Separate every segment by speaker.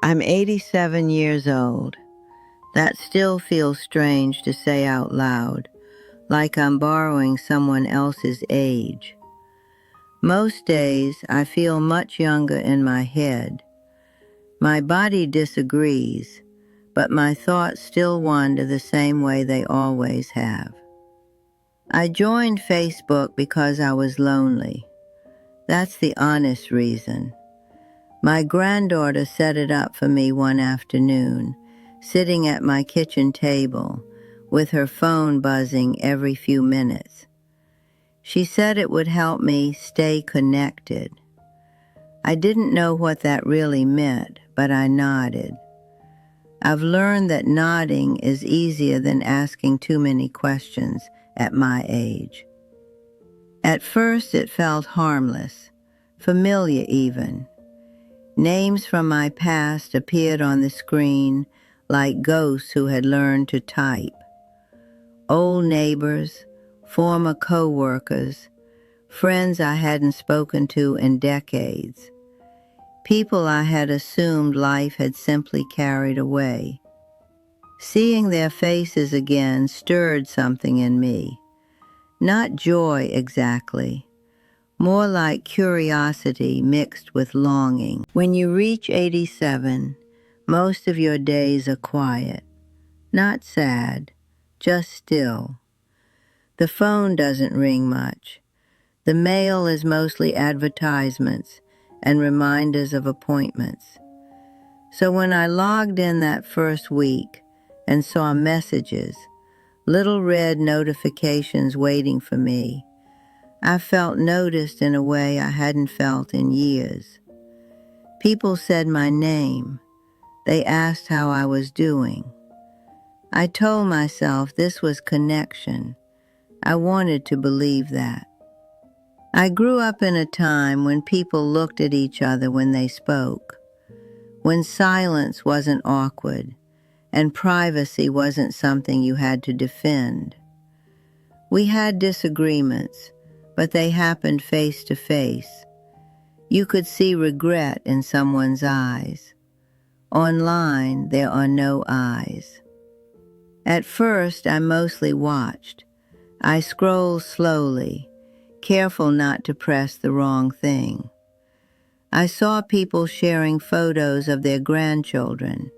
Speaker 1: I'm 87 years old. That still feels strange to say out loud, like I'm borrowing someone else's age. Most days I feel much younger in my head. My body disagrees, but my thoughts still wander the same way they always have. I joined Facebook because I was lonely. That's the honest reason. My granddaughter set it up for me one afternoon, sitting at my kitchen table, with her phone buzzing every few minutes. She said it would help me stay connected. I didn't know what that really meant, but I nodded. I've learned that nodding is easier than asking too many questions at my age. At first it felt harmless, familiar even. Names from my past appeared on the screen like ghosts who had learned to type. Old neighbors, former co-workers, friends I hadn't spoken to in decades. People I had assumed life had simply carried away. Seeing their faces again stirred something in me. Not joy exactly, more like curiosity mixed with longing. When you reach 87, most of your days are quiet. Not sad, just still. The phone doesn't ring much. The mail is mostly advertisements and reminders of appointments. So when I logged in that first week and saw messages, little red notifications waiting for me, I felt noticed in a way I hadn't felt in years. People said my name. They asked how I was doing. I told myself this was connection. I wanted to believe that. I grew up in a time when people looked at each other when they spoke, when silence wasn't awkward, and privacy wasn't something you had to defend. We had disagreements, but they happened face to face. You could see regret in someone's eyes. Online, there are no eyes. At first, I mostly watched. I scrolled slowly, careful not to press the wrong thing. I saw people sharing photos of their grandchildren,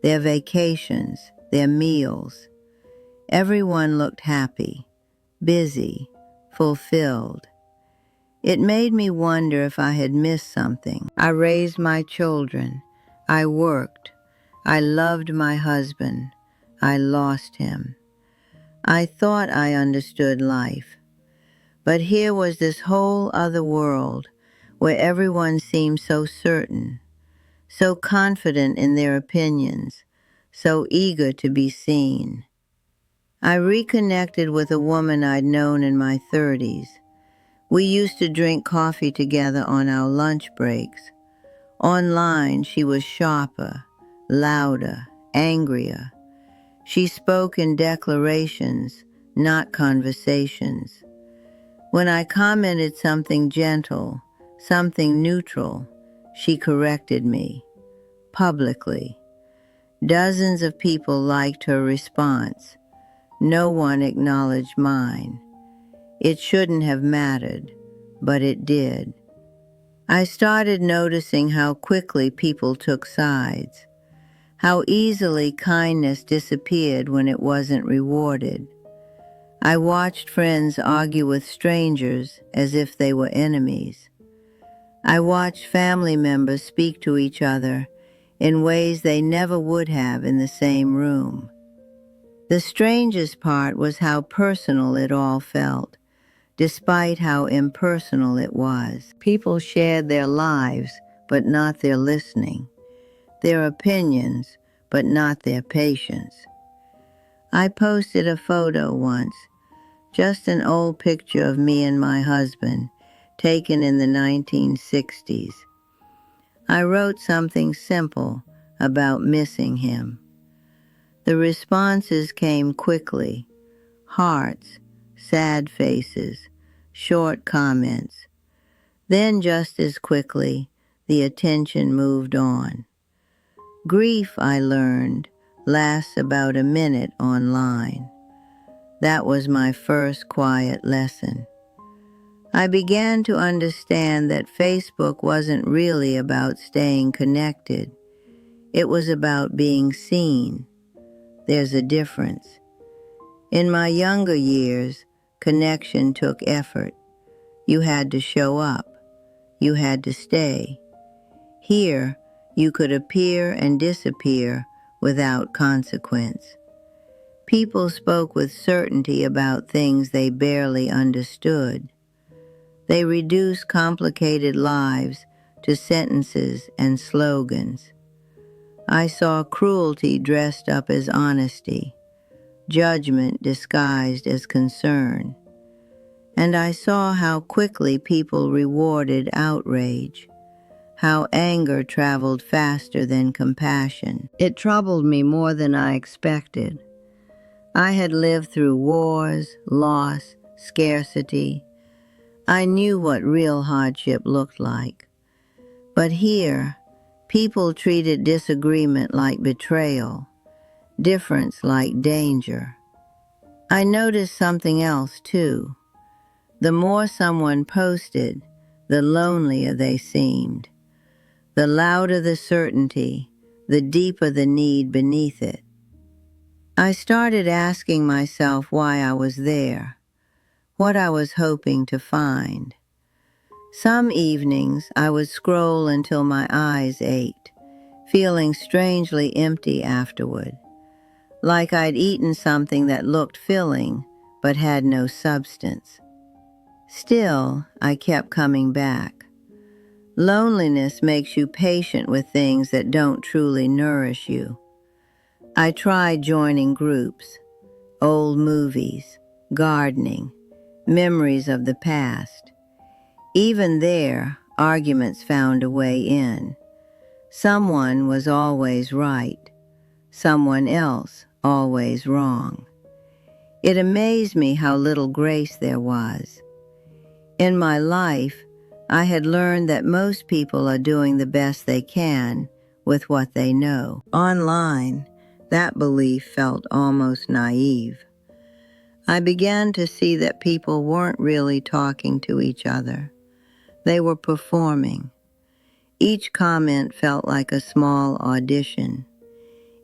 Speaker 1: their vacations, their meals. Everyone looked happy, busy, fulfilled. It made me wonder if I had missed something. I raised my children. I worked. I loved my husband. I lost him. I thought I understood life. But here was this whole other world where everyone seemed so certain, so confident in their opinions, so eager to be seen. I reconnected with a woman I'd known in my 30s. We used to drink coffee together on our lunch breaks. Online, she was sharper, louder, angrier. She spoke in declarations, not conversations. When I commented something gentle, something neutral, she corrected me, publicly. Dozens of people liked her response. No one acknowledged mine. It shouldn't have mattered, but it did. I started noticing how quickly people took sides, how easily kindness disappeared when it wasn't rewarded. I watched friends argue with strangers as if they were enemies. I watched family members speak to each other in ways they never would have in the same room. The strangest part was how personal it all felt, despite how impersonal it was. People shared their lives, but not their listening, their opinions, but not their patience. I posted a photo once, just an old picture of me and my husband, taken in the 1960s. I wrote something simple about missing him. The responses came quickly, hearts, sad faces, short comments. Then just as quickly, the attention moved on. Grief, I learned, lasts about a minute online. That was my first quiet lesson. I began to understand that Facebook wasn't really about staying connected. It was about being seen. There's a difference. In my younger years, connection took effort. You had to show up. You had to stay. Here, you could appear and disappear without consequence. People spoke with certainty about things they barely understood. They reduced complicated lives to sentences and slogans. I saw cruelty dressed up as honesty, judgment disguised as concern. And I saw how quickly people rewarded outrage, how anger traveled faster than compassion. It troubled me more than I expected. I had lived through wars, loss, scarcity. I knew what real hardship looked like. But here, people treated disagreement like betrayal, difference like danger. I noticed something else too. The more someone posted, the lonelier they seemed. The louder the certainty, the deeper the need beneath it. I started asking myself why I was there, what I was hoping to find. Some evenings I would scroll until my eyes ached, feeling strangely empty afterward, like I'd eaten something that looked filling but had no substance. Still, I kept coming back. Loneliness makes you patient with things that don't truly nourish you. I tried joining groups, old movies, gardening, memories of the past. Even there, arguments found a way in. Someone was always right, someone else always wrong. It amazed me how little grace there was. In my life, I had learned that most people are doing the best they can with what they know. Online, that belief felt almost naive. I began to see that people weren't really talking to each other. They were performing. Each comment felt like a small audition.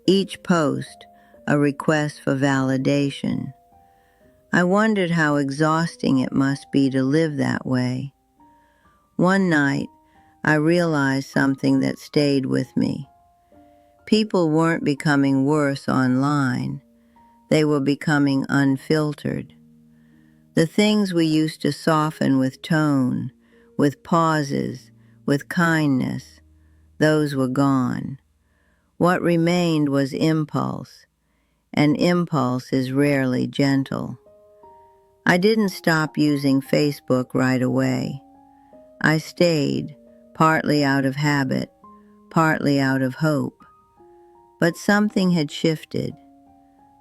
Speaker 1: Each post, a request for validation. I wondered how exhausting it must be to live that way. One night, I realized something that stayed with me. People weren't becoming worse online. They were becoming unfiltered. The things we used to soften with tone, with pauses, with kindness, those were gone. What remained was impulse, and impulse is rarely gentle. I didn't stop using Facebook right away. I stayed, partly out of habit, partly out of hope. But something had shifted.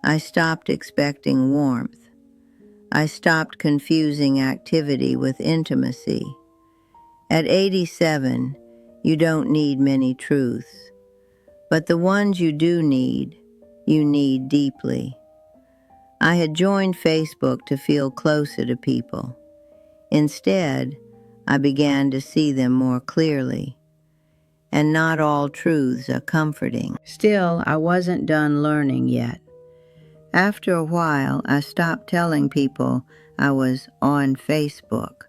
Speaker 1: I stopped expecting warmth. I stopped confusing activity with intimacy. At 87, you don't need many truths. But the ones you do need, you need deeply. I had joined Facebook to feel closer to people. Instead, I began to see them more clearly. And not all truths are comforting. Still, I wasn't done learning yet. After a while, I stopped telling people I was on Facebook.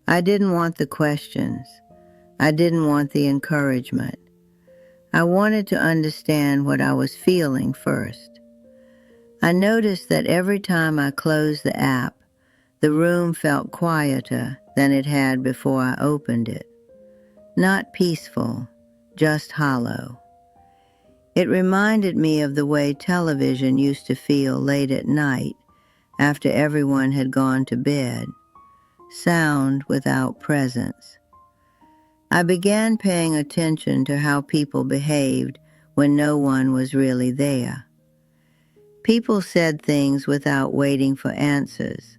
Speaker 1: I didn't want the questions. I didn't want the encouragement. I wanted to understand what I was feeling first. I noticed that every time I closed the app, the room felt quieter than it had before I opened it. Not peaceful, just hollow. It reminded me of the way television used to feel late at night after everyone had gone to bed, sound without presence. I began paying attention to how people behaved when no one was really there. People said things without waiting for answers.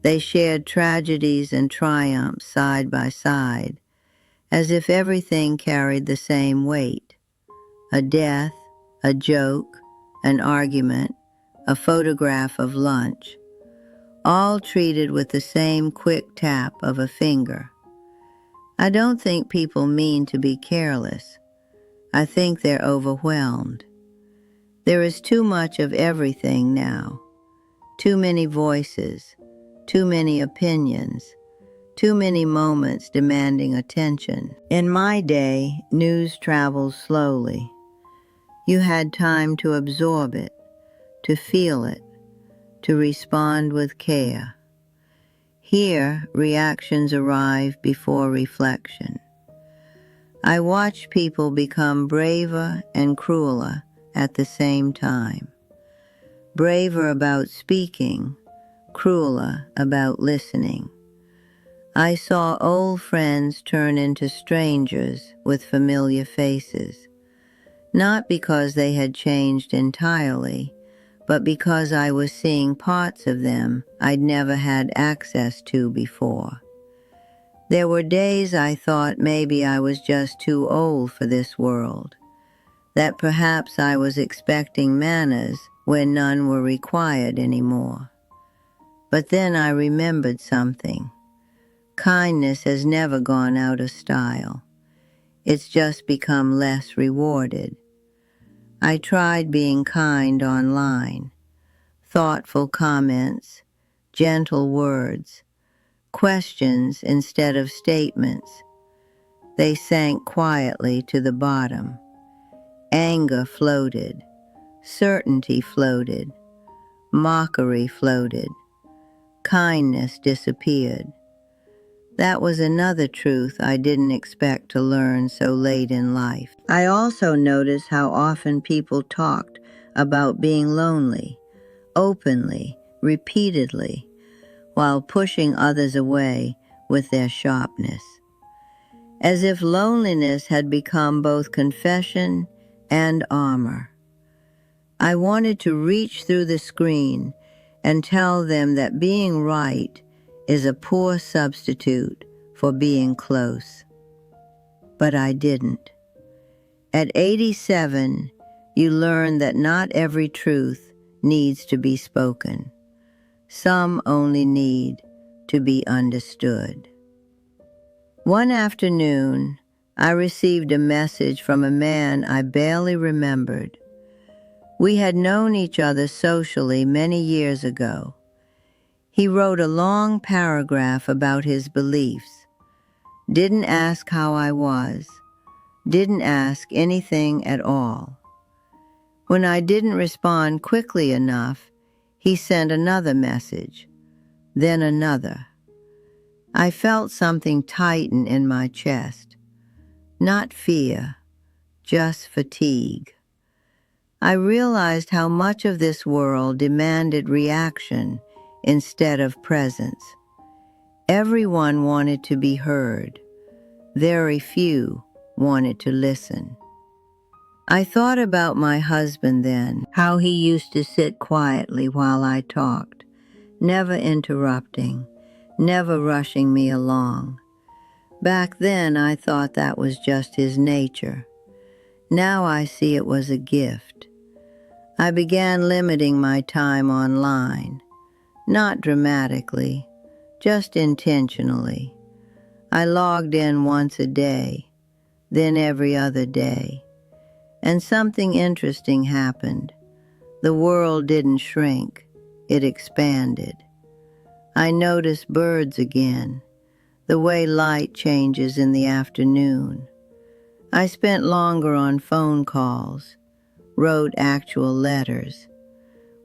Speaker 1: They shared tragedies and triumphs side by side, as if everything carried the same weight. a death, a joke, an argument, a photograph of lunch, all treated with the same quick tap of a finger. I don't think people mean to be careless. I think they're overwhelmed. There is too much of everything now. Too many voices, too many opinions, too many moments demanding attention. In my day, news travels slowly. You had time to absorb it, to feel it, to respond with care. Here, reactions arrive before reflection. I watch people become braver and crueler at the same time. Braver about speaking, crueler about listening. I saw old friends turn into strangers with familiar faces, not because they had changed entirely, but because I was seeing parts of them I'd never had access to before. There were days I thought maybe I was just too old for this world, that perhaps I was expecting manners where none were required anymore. But then I remembered something. Kindness has never gone out of style. It's just become less rewarded. I tried being kind online. Thoughtful comments, gentle words, questions instead of statements. They sank quietly to the bottom. Anger floated. Certainty floated. Mockery floated. Kindness disappeared. That was another truth I didn't expect to learn so late in life. I also noticed how often people talked about being lonely, openly, repeatedly, while pushing others away with their sharpness. As if loneliness had become both confession and armor. I wanted to reach through the screen and tell them that being right is a poor substitute for being close. But I didn't. At 87, you learn that not every truth needs to be spoken. Some only need to be understood. One afternoon, I received a message from a man I barely remembered. We had known each other socially many years ago. He wrote a long paragraph about his beliefs. Didn't ask how I was. Didn't ask anything at all. When I didn't respond quickly enough, he sent another message, then another. I felt something tighten in my chest. Not fear, just fatigue. I realized how much of this world demanded reaction instead of presence. Everyone wanted to be heard. Very few wanted to listen. I thought about my husband then, how he used to sit quietly while I talked, never interrupting, never rushing me along. Back then I thought that was just his nature. Now I see it was a gift. I began limiting my time online, not dramatically, just intentionally. I logged in once a day, then every other day. And something interesting happened. The world didn't shrink, it expanded. I noticed birds again, the way light changes in the afternoon. I spent longer on phone calls, wrote actual letters.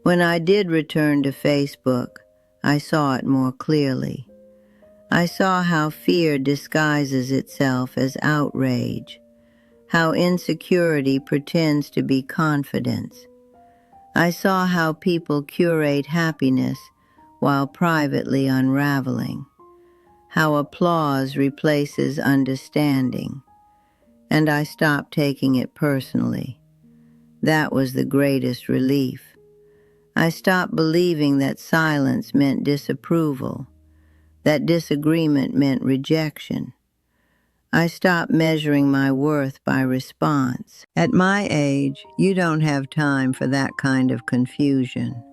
Speaker 1: When I did return to Facebook, I saw it more clearly. I saw how fear disguises itself as outrage, how insecurity pretends to be confidence. I saw how people curate happiness while privately unraveling, how applause replaces understanding, and I stopped taking it personally. That was the greatest relief. I stopped believing that silence meant disapproval, that disagreement meant rejection. I stopped measuring my worth by response. At my age, you don't have time for that kind of confusion.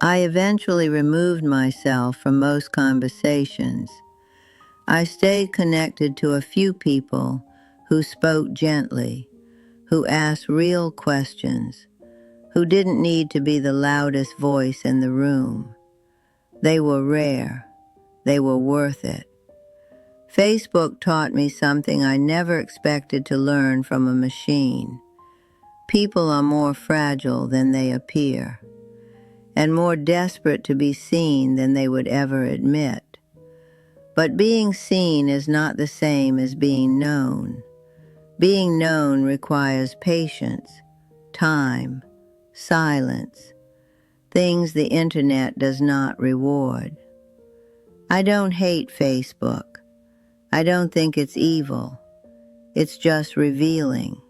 Speaker 1: I eventually removed myself from most conversations. I stayed connected to a few people who spoke gently, who asked real questions, who didn't need to be the loudest voice in the room. They were rare. They were worth it. Facebook taught me something I never expected to learn from a machine. People are more fragile than they appear, and more desperate to be seen than they would ever admit. But being seen is not the same as being known. Being known requires patience, time, silence, things the internet does not reward. I don't hate Facebook. I don't think it's evil. It's just revealing.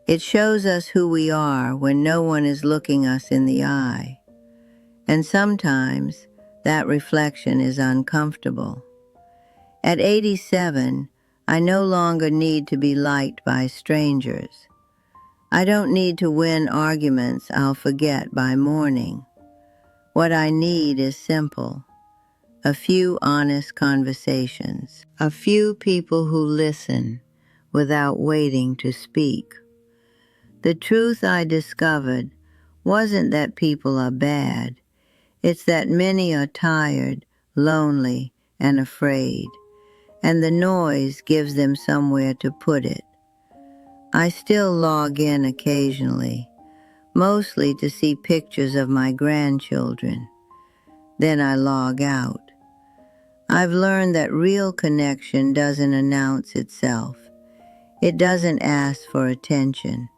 Speaker 1: It shows us who we are when no one is looking us in the eye. And sometimes that reflection is uncomfortable. At 87, I no longer need to be liked by strangers. I don't need to win arguments I'll forget by morning. What I need is simple. A few honest conversations. A few people who listen without waiting to speak. The truth I discovered wasn't that people are bad. It's that many are tired, lonely, and afraid, and the noise gives them somewhere to put it. I still log in occasionally, mostly to see pictures of my grandchildren. Then I log out. I've learned that real connection doesn't announce itself. It doesn't ask for attention.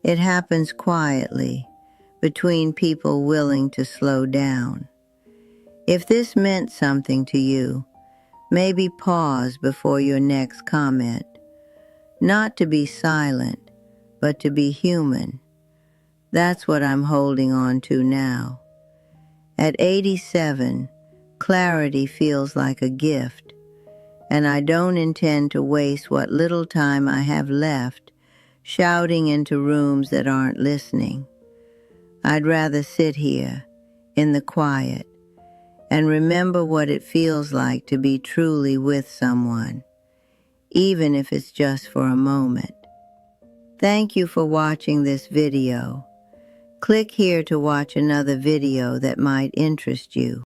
Speaker 1: It happens quietly, between people willing to slow down. If this meant something to you, maybe pause before your next comment. Not to be silent, but to be human. That's what I'm holding on to now. At 87, clarity feels like a gift, and I don't intend to waste what little time I have left shouting into rooms that aren't listening. I'd rather sit here, in the quiet, and remember what it feels like to be truly with someone, even if it's just for a moment. Thank you for watching this video. Click here to watch another video that might interest you.